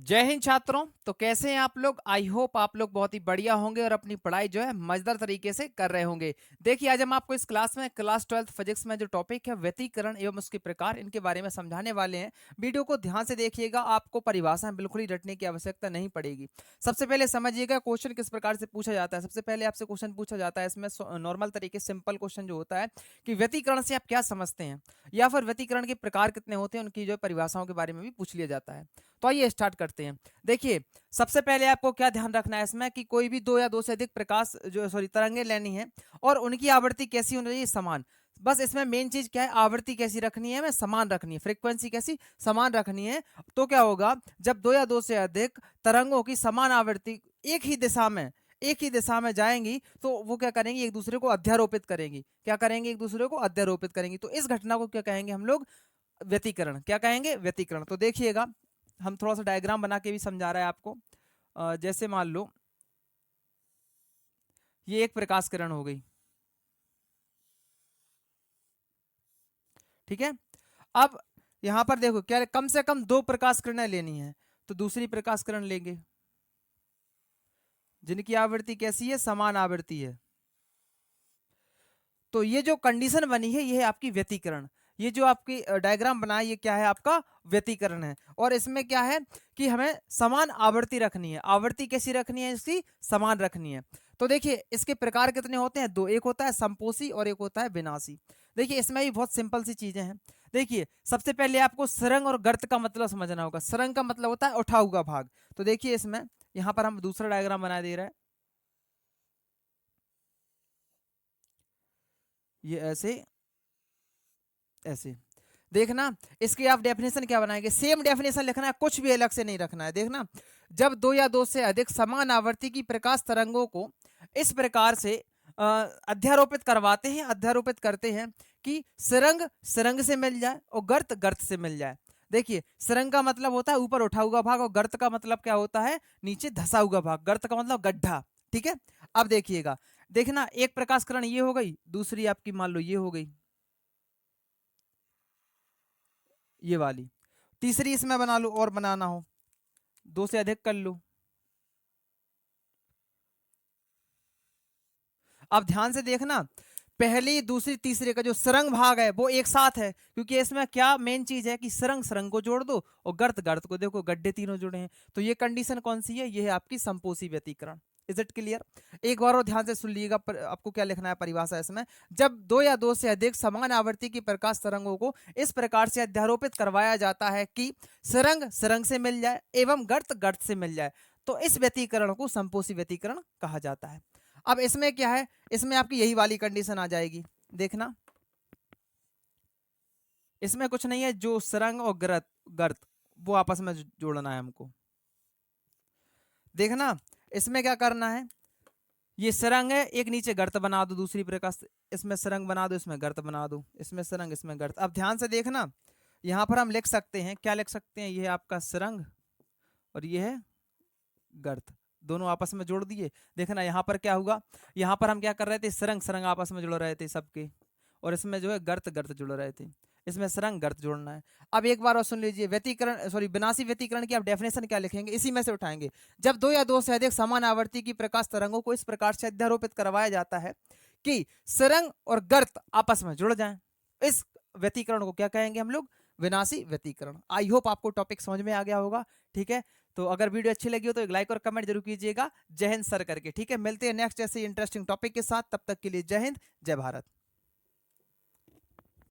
जय हिंद छात्रों। तो कैसे हैं आप लोग? आई होप आप लोग बहुत ही बढ़िया होंगे और अपनी पढ़ाई जो है मजेदार तरीके से कर रहे होंगे। देखिए, आज हम आपको इस क्लास में क्लास 12th फिजिक्स में जो टॉपिक है व्यतिकरण एवं उसके प्रकार, इनके बारे में समझाने वाले हैं। वीडियो को ध्यान से देखिएगा, आपको परिभाषाएं बिल्कुल ही रटने की आवश्यकता नहीं पड़ेगी। सबसे पहले समझिएगा क्वेश्चन किस प्रकार से पूछा जाता है। सबसे पहले आपसे क्वेश्चन पूछा जाता है इसमें नॉर्मल तरीके सिंपल क्वेश्चन जो होता है कि व्यतिकरण से आप क्या समझते हैं, या फिर व्यतिकरण के प्रकार कितने होते हैं, उनकी जो परिभाषाओं के बारे में भी पूछ लिया जाता है। तो आइए स्टार्ट करते हैं। देखिए, सबसे पहले आपको क्या ध्यान रखना है इसमें कि कोई भी दो या दो से अधिक प्रकाश जो सॉरी तरंगे लेनी है और उनकी आवृत्ति कैसी होनी चाहिए, समान। बस इसमें मेन चीज क्या है, आवृत्ति कैसी रखनी है, हमें समान रखनी है, फ्रीक्वेंसी कैसी समान रखनी है। तो क्या होगा, जब दो या दो से अधिक तरंगों की समान आवृत्ति एक ही दिशा में जाएंगी तो वो क्या करेंगी, एक दूसरे को अध्यारोपित करेंगी। क्या करेंगी, एक दूसरे को अध्यारोपित करेंगी। तो इस घटना को क्या कहेंगे हम लोग, व्यतिकरण। क्या कहेंगे, व्यतिकरण। तो देखिएगा, हम थोड़ा सा डायग्राम बना के भी समझा रहा है आपको। जैसे मान लो ये एक प्रकाश किरण हो गई, ठीक है। अब यहां पर देखो क्या, कम से कम दो प्रकाश किरणें लेनी है, तो दूसरी प्रकाश किरण लेंगे जिनकी आवृत्ति कैसी है, समान आवृत्ति है। तो ये जो कंडीशन बनी है ये है आपकी व्यतिकरण। ये जो आपकी डायग्राम बना है ये क्या है, आपका व्यतिकरण है। और इसमें क्या है कि हमें समान आवृत्ति रखनी है। आवृत्ति कैसी रखनी है, इसकी समान रखनी है। तो देखिए, इसके प्रकार कितने होते हैं, दो। एक होता है संपोषी और एक होता है विनाशी। देखिए, इसमें भी बहुत सिंपल सी चीजें हैं। देखिए, सबसे पहले आपको सरंग और गर्त का मतलब समझना होगा। सरंग का मतलब होता है उठा हुआ भाग। तो देखिए, इसमें यहां पर हम दूसरा डायग्राम बना दे रहे हैं। ये ऐसे ऐसे देखना। इसकी आप डेफिनेशन क्या बनाएंगे, सेम डेफिनेशन लिखना है, कुछ भी अलग से नहीं रखना है। देखना, जब दो या दो से अधिक समान आवृत्ति की प्रकाश तरंगों को इस प्रकार से अध्यारोपित करवाते हैं, अध्यारोपित करते हैं कि सरंग सरंग से मिल जाए और गर्त गर्त से मिल जाए। देखिए, सरंग का मतलब होता है ऊपर उठा हुआ भाग, और गर्त का मतलब क्या होता है, नीचे धसा हुआ भाग। गर्त का मतलब गड्ढा, ठीक है। अब देखिएगा, देखना, एक प्रकाश किरण ये हो गई, दूसरी आपकी मान लो ये हो गई, ये वाली। तीसरी इसमें बना लो, और बनाना हो दो से अधिक कर लो। अब ध्यान से देखना, पहली दूसरी तीसरे का जो सरंग भाग है वो एक साथ है, क्योंकि इसमें क्या मेन चीज है कि सरंग सरंग को जोड़ दो और गर्त गर्त को, देखो गड्ढे तीनों जुड़े हैं। तो ये कंडीशन कौन सी है, ये है आपकी संपोषी व्यतिकरण। Is it clear? एक बार और ध्यान से सुन लीजिएगा, आपको क्या लिखना है परिभाषा इसमें। जब दो या दो से अधिक समान आवृत्ति की प्रकाश तरंगों को इस प्रकार से अध्यारोपित करवाया जाता है कि सरंग सरंग से मिल जाए एवं गर्त गर्त से मिल जाए, तो इस व्यतिकरण को संपोषी व्यतिकरण कहा जाता है। अब इसमें क्या है, इसमें आपकी यही वाली कंडीशन आ जाएगी। देखना, इसमें कुछ नहीं है, जो सरंग और गर्त गर्त वो आपस में जोड़ना है हमको। देखना, इसमें क्या करना है, ये सरंग है, एक नीचे गर्त बना दो, दूसरी प्रकाश इसमें सरंग बना दो, इसमें गर्त बना दो, इसमें सरंग इसमें गर्त। अब ध्यान से देखना, यहां पर हम लिख सकते हैं, क्या लिख सकते हैं, ये है आपका सरंग और ये है गर्त, दोनों आपस में जोड़ दिए। देखना यहाँ पर क्या हुआ, यहाँ पर हम क्या कर रहे थे, सरंग सरंग आपस में जुड़ रहे थे सबके, और इसमें जो है गर्त गर्त जुड़ रहे थे, इसमें सरंग गर्त जोड़ना है। अब एक बार और सुन लीजिए, व्यतिकरण सॉरी विनाशी व्यतिकरण की आप डेफिनेशन क्या लिखेंगे, इसी में से उठाएंगे। जब दो या दो से अधिक समान आवृत्ति की प्रकाश तरंगों को इस प्रकार से अध्यारोपित करवाया जाता है कि सरंग और गर्त आपस में जुड़ जाएं, इस व्यतिकरण को क्या कहेंगे हम लोग, विनाशी व्यतिकरण। आई होप आपको टॉपिक समझ में आ गया होगा, ठीक है। तो अगर वीडियो अच्छी लगी हो तो एक लाइक और कमेंट जरूर कीजिएगा, जय हिंद सर करके, ठीक है। मिलते हैं नेक्स्ट ऐसे इंटरेस्टिंग टॉपिक के साथ, तब तक के लिए जय हिंद, जय भारत।